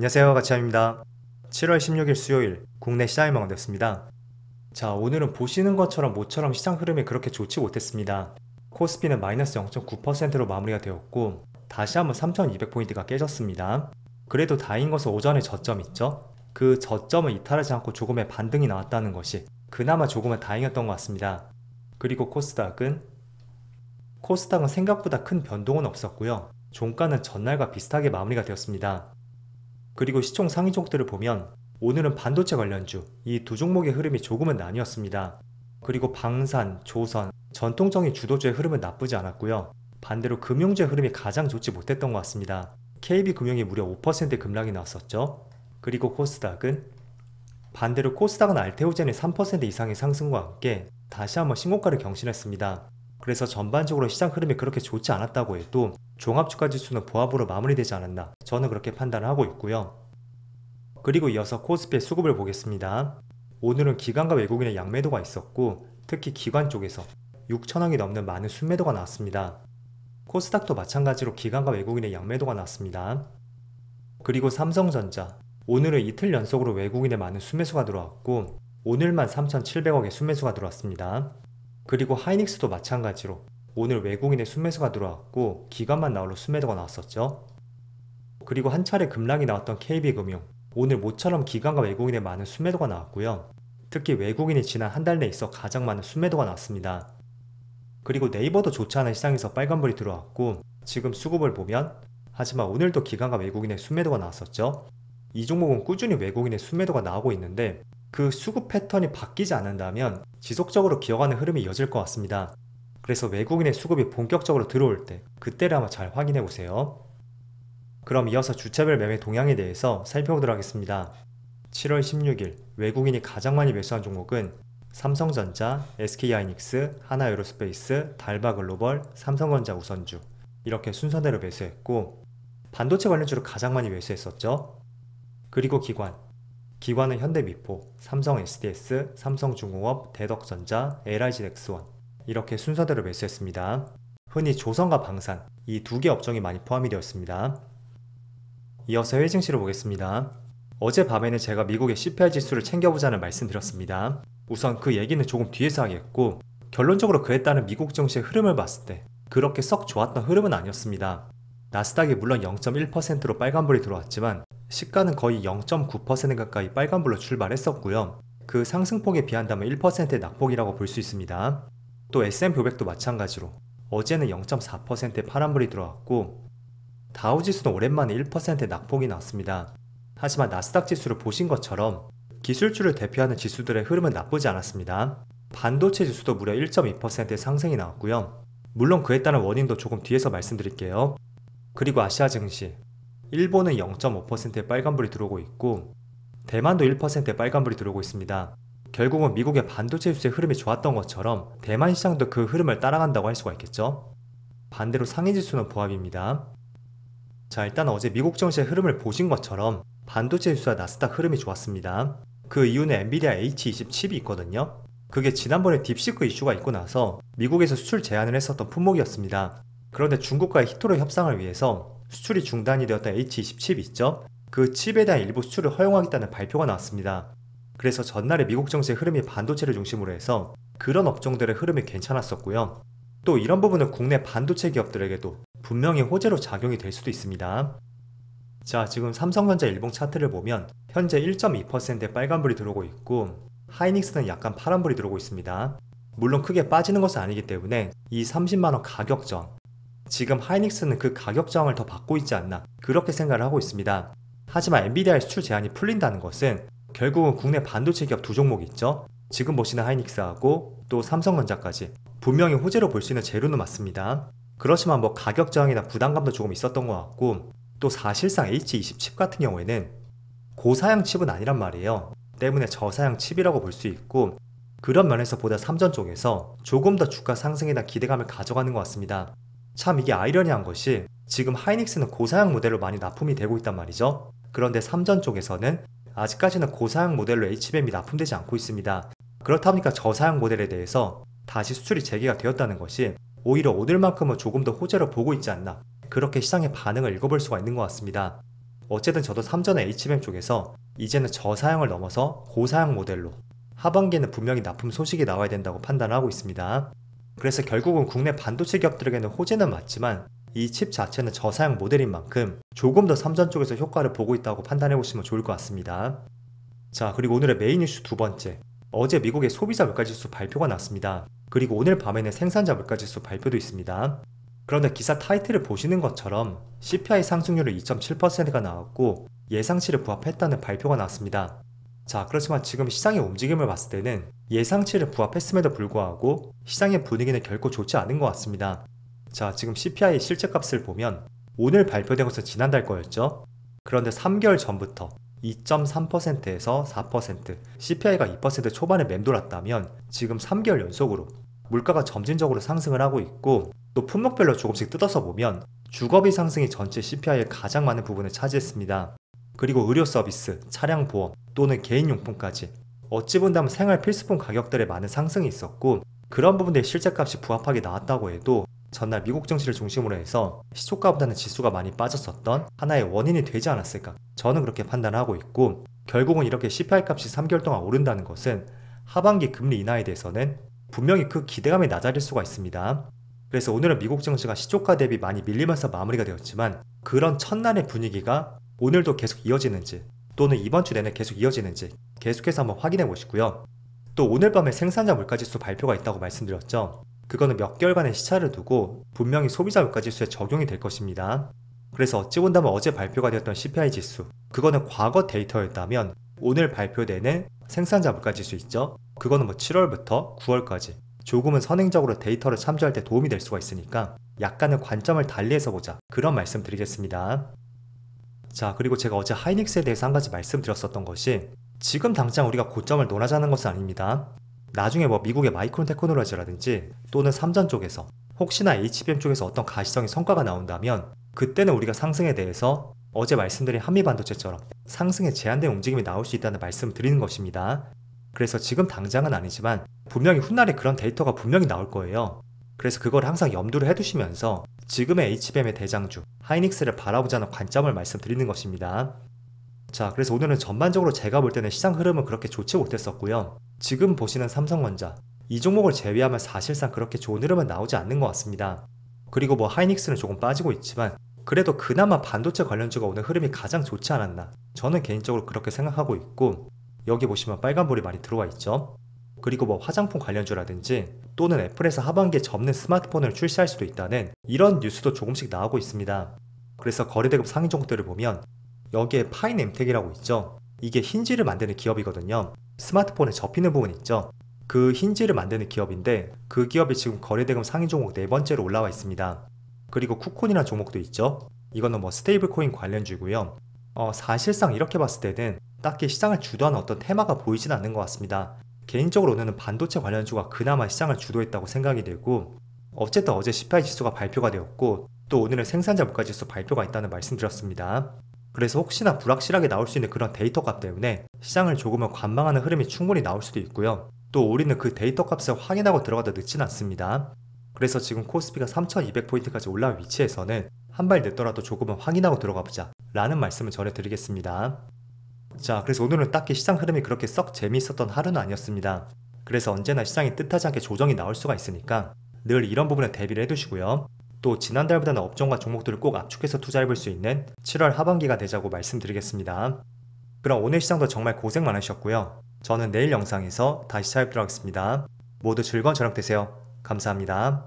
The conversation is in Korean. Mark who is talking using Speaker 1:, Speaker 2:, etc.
Speaker 1: 안녕하세요, 가치아입니다. 7월 16일 수요일 국내 시장이 마감됐습니다. 자, 오늘은 보시는 것처럼 모처럼 시장 흐름이 그렇게 좋지 못했습니다. 코스피는 마이너스 0.9%로 마무리가 되었고 다시 한번 3200포인트가 깨졌습니다. 그래도 다행인 것은 오전에 저점 있죠? 그 저점을 이탈하지 않고 조금의 반등이 나왔다는 것이 그나마 조금은 다행이었던 것 같습니다. 그리고 코스닥은 생각보다 큰 변동은 없었고요. 종가는 전날과 비슷하게 마무리가 되었습니다. 그리고 시총 상위 종목들을 보면 오늘은 반도체 관련주 이 두 종목의 흐름이 조금은 나뉘었습니다. 그리고 방산, 조선, 전통적인 주도주의 흐름은 나쁘지 않았고요. 반대로 금융주의 흐름이 가장 좋지 못했던 것 같습니다. KB금융이 무려 5% 급락이 나왔었죠. 그리고 코스닥은 알테오젠이 3% 이상의 상승과 함께 다시 한번 신고가를 경신했습니다. 그래서 전반적으로 시장 흐름이 그렇게 좋지 않았다고 해도 종합주가지수는 보합으로 마무리되지 않았나, 저는 그렇게 판단을 하고 있고요. 그리고 이어서 코스피의 수급을 보겠습니다. 오늘은 기관과 외국인의 양매도가 있었고 특히 기관 쪽에서 6천억이 넘는 많은 순매도가 나왔습니다. 코스닥도 마찬가지로 기관과 외국인의 양매도가 나왔습니다. 그리고 삼성전자, 오늘은 이틀 연속으로 외국인의 많은 순매수가 들어왔고 오늘만 3,700억의 순매수가 들어왔습니다. 그리고 하이닉스도 마찬가지로 오늘 외국인의 순매수가 들어왔고 기관만 나홀로 순매도가 나왔었죠. 그리고 한 차례 급락이 나왔던 KB금융, 오늘 모처럼 기관과 외국인의 많은 순매도가 나왔고요. 특히 외국인이 지난 한 달 내에 있어 가장 많은 순매도가 나왔습니다. 그리고 네이버도 좋지 않은 시장에서 빨간불이 들어왔고 지금 수급을 보면, 하지만 오늘도 기관과 외국인의 순매도가 나왔었죠. 이 종목은 꾸준히 외국인의 순매도가 나오고 있는데 그 수급 패턴이 바뀌지 않는다면 지속적으로 기어가는 흐름이 이어질 것 같습니다. 그래서 외국인의 수급이 본격적으로 들어올 때 그때를 한번 잘 확인해 보세요. 그럼 이어서 주체별 매매 동향에 대해서 살펴보도록 하겠습니다. 7월 16일 외국인이 가장 많이 매수한 종목은 삼성전자, SK하이닉스, 하나에어로스페이스, 달바글로벌, 삼성전자 우선주 이렇게 순서대로 매수했고 반도체 관련주를 가장 많이 매수했었죠. 그리고 기관은 현대미포, 삼성 SDS, 삼성중공업, 대덕전자, LIG넥스원 이렇게 순서대로 매수했습니다. 흔히 조선과 방산 이 두 개 업종이 많이 포함이 되었습니다. 이어서 해외 증시를 보겠습니다. 어젯밤에는 제가 미국의 CPI 지수를 챙겨보자는 말씀드렸습니다. 우선 그 얘기는 조금 뒤에서 하겠고 결론적으로 그에 따른 미국 증시의 흐름을 봤을 때 그렇게 썩 좋았던 흐름은 아니었습니다. 나스닥이 물론 0.1%로 빨간불이 들어왔지만 시가는 거의 0.9% 가까이 빨간불로 출발했었고요. 그 상승폭에 비한다면 1%의 낙폭이라고 볼 수 있습니다. 또 S&P 500도 마찬가지로 어제는 0.4%의 파란불이 들어왔고 다우지수는 오랜만에 1%의 낙폭이 나왔습니다. 하지만 나스닥 지수를 보신 것처럼 기술주를 대표하는 지수들의 흐름은 나쁘지 않았습니다. 반도체 지수도 무려 1.2%의 상승이 나왔고요. 물론 그에 따른 원인도 조금 뒤에서 말씀드릴게요. 그리고 아시아 증시, 일본은 0.5%의 빨간불이 들어오고 있고 대만도 1%의 빨간불이 들어오고 있습니다. 결국은 미국의 반도체 지수의 흐름이 좋았던 것처럼 대만 시장도 그 흐름을 따라간다고 할 수가 있겠죠. 반대로 상위 지수는 보합입니다. 자, 일단 어제 미국 증시의 흐름을 보신 것처럼 반도체 지수와 나스닥 흐름이 좋았습니다. 그 이유는 엔비디아 H20 칩이 있거든요. 그게 지난번에 딥시크 이슈가 있고 나서 미국에서 수출 제한을 했었던 품목이었습니다. 그런데 중국과의 히토로 협상을 위해서 수출이 중단이 되었던 H20 칩이 있죠. 그 칩에 대한 일부 수출을 허용하겠다는 발표가 나왔습니다. 그래서 전날에 미국 증시의 흐름이 반도체를 중심으로 해서 그런 업종들의 흐름이 괜찮았었고요. 또 이런 부분은 국내 반도체 기업들에게도 분명히 호재로 작용이 될 수도 있습니다. 자, 지금 삼성전자 일봉 차트를 보면 현재 1.2%의 빨간불이 들어오고 있고 하이닉스는 약간 파란불이 들어오고 있습니다. 물론 크게 빠지는 것은 아니기 때문에 이 30만원 가격 저항, 지금 하이닉스는 그 가격 저항을 더 받고 있지 않나 그렇게 생각을 하고 있습니다. 하지만 엔비디아의 수출 제한이 풀린다는 것은 결국은 국내 반도체 기업 두 종목이 있죠. 지금 보시는 하이닉스하고 또 삼성전자까지 분명히 호재로 볼 수 있는 재료는 맞습니다. 그렇지만 뭐 가격 저항이나 부담감도 조금 있었던 것 같고 또 사실상 H20 칩 같은 경우에는 고사양 칩은 아니란 말이에요. 때문에 저사양 칩이라고 볼 수 있고 그런 면에서 보다 삼전 쪽에서 조금 더 주가 상승에 대한 기대감을 가져가는 것 같습니다. 참 이게 아이러니한 것이 지금 하이닉스는 고사양 모델로 많이 납품이 되고 있단 말이죠. 그런데 삼전 쪽에서는 아직까지는 고사양 모델로 HBM이 납품되지 않고 있습니다. 그렇다 보니까 저사양 모델에 대해서 다시 수출이 재개가 되었다는 것이 오히려 오늘만큼은 조금 더 호재로 보고 있지 않나 그렇게 시장의 반응을 읽어볼 수가 있는 것 같습니다. 어쨌든 저도 삼전의 HBM 쪽에서 이제는 저사양을 넘어서 고사양 모델로 하반기에는 분명히 납품 소식이 나와야 된다고 판단을 하고 있습니다. 그래서 결국은 국내 반도체 기업들에게는 호재는 맞지만 이 칩 자체는 저사양 모델인 만큼 조금 더 삼전 쪽에서 효과를 보고 있다고 판단해 보시면 좋을 것 같습니다. 자, 그리고 오늘의 메인 이슈 두 번째. 어제 미국의 소비자 물가지수 발표가 났습니다. 그리고 오늘 밤에는 생산자 물가지수 발표도 있습니다. 그런데 기사 타이틀을 보시는 것처럼 CPI 상승률이 2.7%가 나왔고 예상치를 부합했다는 발표가 나왔습니다. 자, 그렇지만 지금 시장의 움직임을 봤을 때는 예상치를 부합했음에도 불구하고 시장의 분위기는 결코 좋지 않은 것 같습니다. 자, 지금 CPI 실제값을 보면 오늘 발표된 것은 지난달 거였죠. 그런데 3개월 전부터 2.3%에서 4%, CPI가 2% 초반에 맴돌았다면 지금 3개월 연속으로 물가가 점진적으로 상승을 하고 있고, 또 품목별로 조금씩 뜯어서 보면 주거비 상승이 전체 CPI의 가장 많은 부분을 차지했습니다. 그리고 의료 서비스, 차량 보험 또는 개인용품까지 어찌 본다면 생활 필수품 가격들의 많은 상승이 있었고, 그런 부분들의 실제값이 부합하게 나왔다고 해도 전날 미국 증시를 중심으로 해서 시초가보다는 지수가 많이 빠졌었던 하나의 원인이 되지 않았을까, 저는 그렇게 판단하고 있고, 결국은 이렇게 CPI 값이 3개월 동안 오른다는 것은 하반기 금리 인하에 대해서는 분명히 그 기대감이 낮아질 수가 있습니다. 그래서 오늘은 미국 증시가 시초가 대비 많이 밀리면서 마무리가 되었지만 그런 첫날의 분위기가 오늘도 계속 이어지는지 또는 이번 주 내내 계속 이어지는지 계속해서 한번 확인해 보시고요. 또 오늘 밤에 생산자 물가지수 발표가 있다고 말씀드렸죠. 그거는 몇 개월간의 시차를 두고 분명히 소비자 물가지수에 적용이 될 것입니다. 그래서 어찌 본다면 어제 발표가 되었던 CPI 지수, 그거는 과거 데이터였다면 오늘 발표되는 생산자 물가지수 있죠? 그거는 7월부터 9월까지 조금은 선행적으로 데이터를 참조할 때 도움이 될 수가 있으니까 약간의 관점을 달리해서 보자, 그런 말씀 드리겠습니다. 자, 그리고 제가 어제 하이닉스에 대해서 한 가지 말씀드렸었던 것이 지금 당장 우리가 고점을 논하자는 것은 아닙니다. 나중에 미국의 마이크론 테크놀로지라든지 또는 삼전 쪽에서 혹시나 HBM 쪽에서 어떤 가시적인 성과가 나온다면 그때는 우리가 상승에 대해서 어제 말씀드린 한미반도체처럼 상승에 제한된 움직임이 나올 수 있다는 말씀을 드리는 것입니다. 그래서 지금 당장은 아니지만 분명히 훗날에 그런 데이터가 분명히 나올 거예요. 그래서 그걸 항상 염두를 해두시면서 지금의 HBM의 대장주 하이닉스를 바라보자는 관점을 말씀드리는 것입니다. 자, 그래서 오늘은 전반적으로 제가 볼 때는 시장 흐름은 그렇게 좋지 못했었고요. 지금 보시는 삼성전자, 이 종목을 제외하면 사실상 그렇게 좋은 흐름은 나오지 않는 것 같습니다. 그리고 하이닉스는 조금 빠지고 있지만 그래도 그나마 반도체 관련주가 오늘 흐름이 가장 좋지 않았나, 저는 개인적으로 그렇게 생각하고 있고, 여기 보시면 빨간불이 많이 들어와 있죠. 그리고 화장품 관련주라든지 또는 애플에서 하반기에 접는 스마트폰을 출시할 수도 있다는 이런 뉴스도 조금씩 나오고 있습니다. 그래서 거래대금 상위 종목들을 보면 여기에 파인엠텍이라고 있죠. 이게 힌지를 만드는 기업이거든요. 스마트폰에 접히는 부분 있죠. 그 힌지를 만드는 기업인데 그 기업이 지금 거래대금 상위 종목 4번째로 올라와 있습니다. 그리고 쿠콘이라는 종목도 있죠. 이거는 스테이블 코인 관련주고요. 사실상 이렇게 봤을 때는 딱히 시장을 주도하는 어떤 테마가 보이진 않는 것 같습니다. 개인적으로 오늘은 반도체 관련주가 그나마 시장을 주도했다고 생각이 되고, 어쨌든 어제 CPI 지수가 발표가 되었고 또 오늘은 생산자 물가지수 발표가 있다는 말씀드렸습니다. 그래서 혹시나 불확실하게 나올 수 있는 그런 데이터 값 때문에 시장을 조금은 관망하는 흐름이 충분히 나올 수도 있고요. 또 우리는 그 데이터 값을 확인하고 들어가도 늦진 않습니다. 그래서 지금 코스피가 3200포인트까지 올라온 위치에서는 한 발 늦더라도 조금은 확인하고 들어가 보자 라는 말씀을 전해드리겠습니다. 자, 그래서 오늘은 딱히 시장 흐름이 그렇게 썩 재미있었던 하루는 아니었습니다. 그래서 언제나 시장이 뜻하지 않게 조정이 나올 수가 있으니까 늘 이런 부분에 대비를 해두시고요. 또 지난달보다는 업종과 종목들을 꼭 압축해서 투자해볼 수 있는 7월 하반기가 되자고 말씀드리겠습니다. 그럼 오늘 시장도 정말 고생 많으셨고요. 저는 내일 영상에서 다시 찾아뵙도록 하겠습니다. 모두 즐거운 저녁 되세요. 감사합니다.